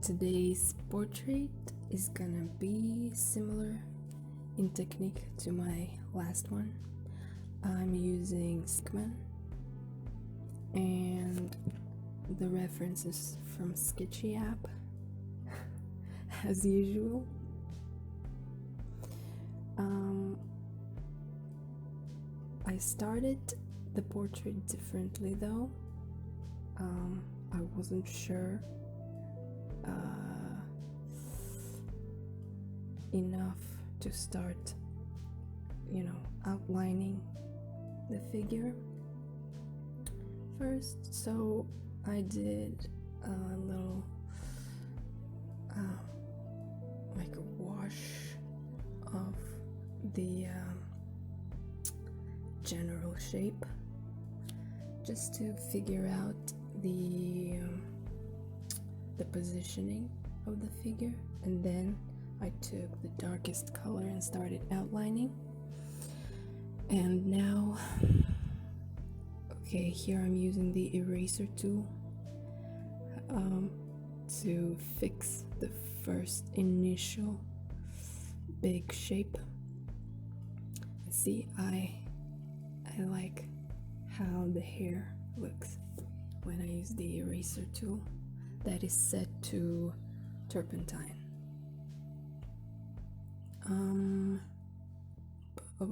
Today's portrait is gonna be similar in technique to my last one. I'm using Sktchy and the reference is from Sktchy app as usual. I started the portrait differently though. I wasn't sure enough to start, outlining the figure first, so I did a little like a wash of the general shape just to figure out the positioning of the figure, and then I took the darkest color and started outlining. And now, okay, here I'm using the eraser tool to fix the first initial big shape. See, I like how the hair looks when I use the eraser tool that is set to turpentine.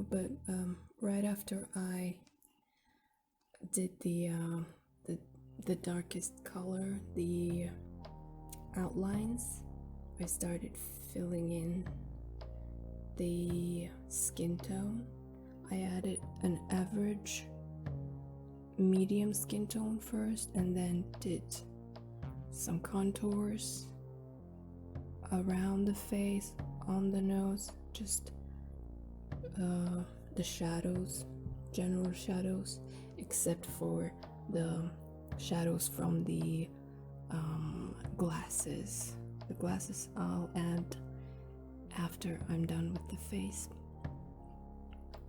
But right after I did the darkest color, the outlines, I started filling in the skin tone. I added an average medium skin tone first, and then did some contours around the face, on the nose, just the shadows, general shadows, except for the shadows from the glasses. The glasses I'll add after I'm done with the face.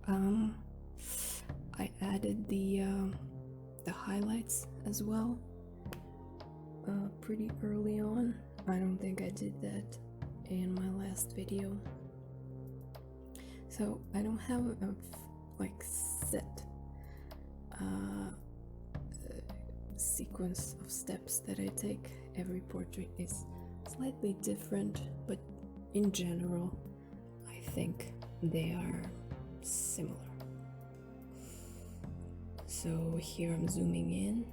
I added the highlights as well pretty early on. I don't think I did that in my last video, so I don't have a set sequence of steps that I take. Every portrait is slightly different, but in general I think they are similar. So here I'm zooming in,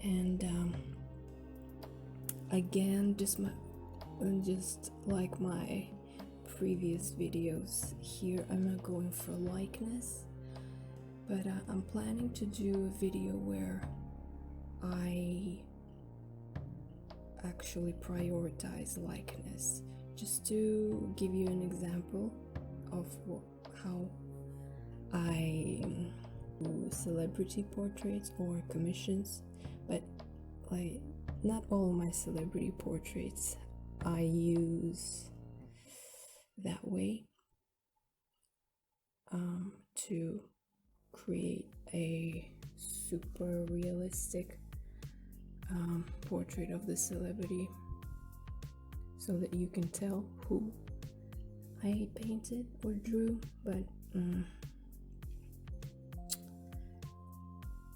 and again, just like my previous videos, here I'm not going for likeness, but I'm planning to do a video where I actually prioritize likeness, just to give you an example of how I do celebrity portraits or commissions. But not all my celebrity portraits I use that way to create a super realistic portrait of the celebrity, so that you can tell who I painted or drew. But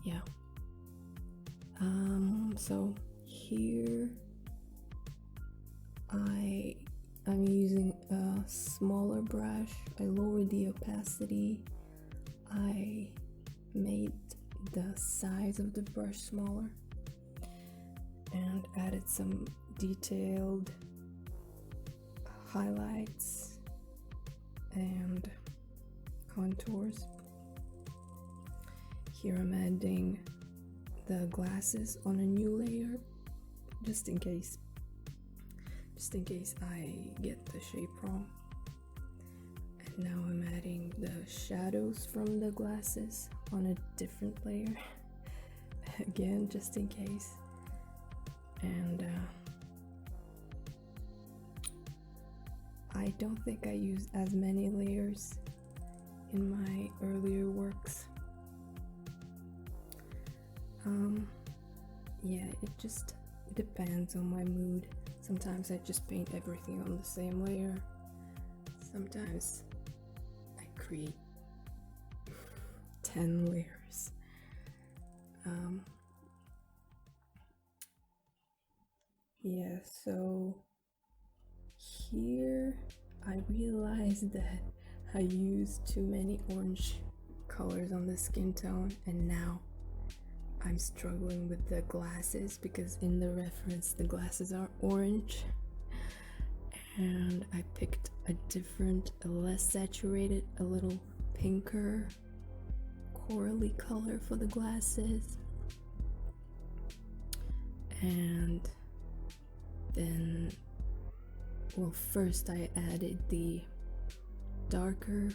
yeah. So here I'm using a smaller brush. I lowered the opacity. I made the size of the brush smaller and added some detailed highlights and contours. Here I'm adding the glasses on a new layer, just in case I get the shape wrong. And now I'm adding the shadows from the glasses on a different layer again, just in case. And I don't think I used as many layers in my earlier works. Yeah, it just depends on my mood. Sometimes I just paint everything on the same layer. Sometimes I create 10 layers. Yeah, so here I realized that I used too many orange colors on the skin tone, and now I'm struggling with the glasses because in the reference the glasses are orange, and I picked a different, a less saturated, a little pinker corally color for the glasses. And then, well, first I added the darker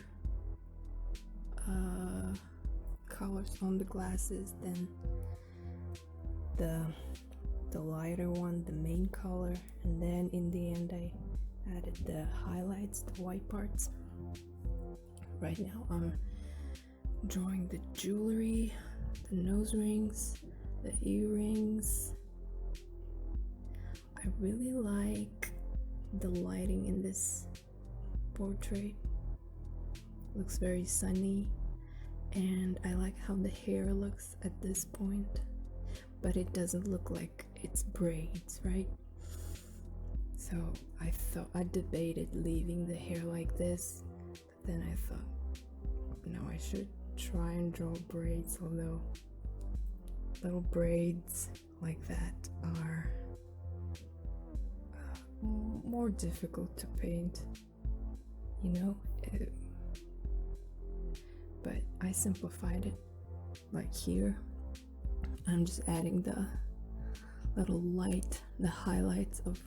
colors on the glasses, then the lighter one, the main color, and then in the end I added the highlights, the white parts. Right now I'm drawing the jewelry, the nose rings, the earrings. I really like the lighting in this portrait. Looks very sunny, and I like how the hair looks at this point, but it doesn't look like it's braids, right? So I debated leaving the hair like this, but then I thought, no, I should try and draw braids, although little braids like that are more difficult to paint, you know? But I simplified it. Like here, I'm just adding the little light, the highlights of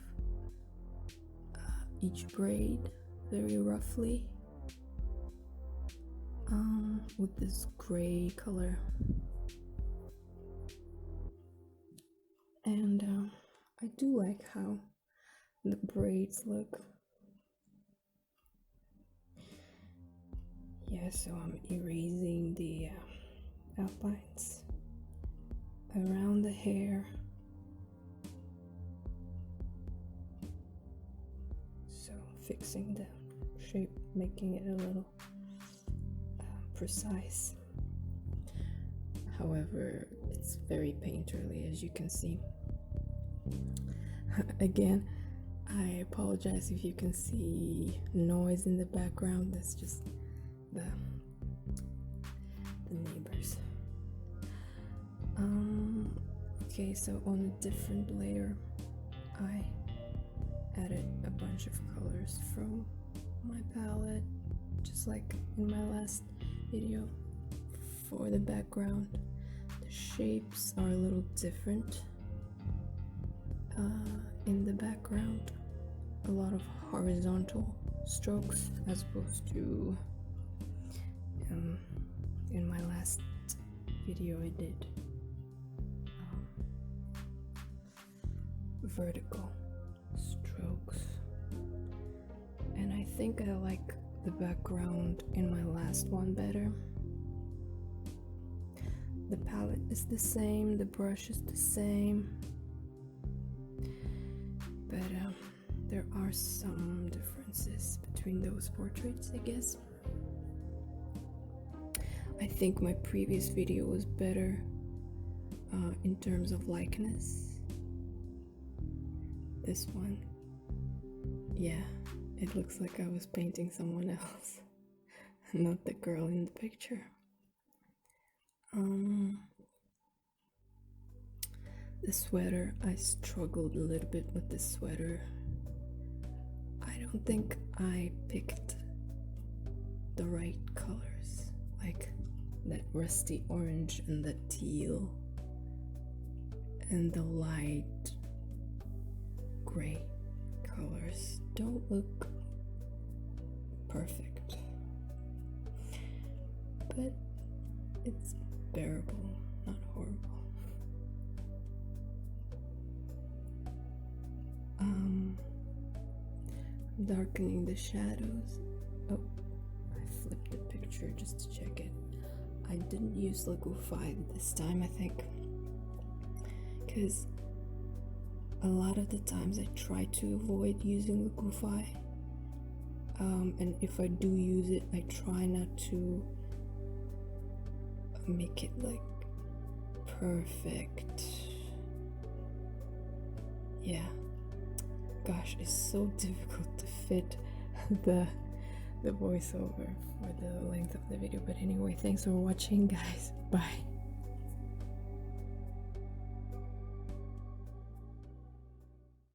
each braid very roughly with this gray color. And I do like how the braids look. Yeah, so I'm erasing the outlines around the hair. So fixing the shape, making it a little precise. However, it's very painterly, as you can see. Again, I apologize if you can see noise in the background. That's just the neighbors. Okay, so on a different layer I added a bunch of colors from my palette, just like in my last video. For the background, the shapes are a little different in the background. A lot of horizontal strokes as opposed to in my last video I did vertical strokes. And I think I like the background in my last one better. The palette is the same, the brush is the same, but there are some differences between those portraits, I guess. I think my previous video was better in terms of likeness. This one, yeah, it looks like I was painting someone else, not the girl in the picture. The sweater, I struggled a little bit with the sweater. I don't think I picked the right colors, like that rusty orange and the teal and the light gray colors don't look perfect, but it's bearable, not horrible. Darkening the shadows. Oh, I flipped the picture just to check it. I didn't use liquify this time, I think, because a lot of the times I try to avoid using the Goofy, and if I do use it, I try not to make it like perfect. Yeah, gosh, it's so difficult to fit the voiceover for the length of the video. But anyway, thanks for watching, guys. Bye.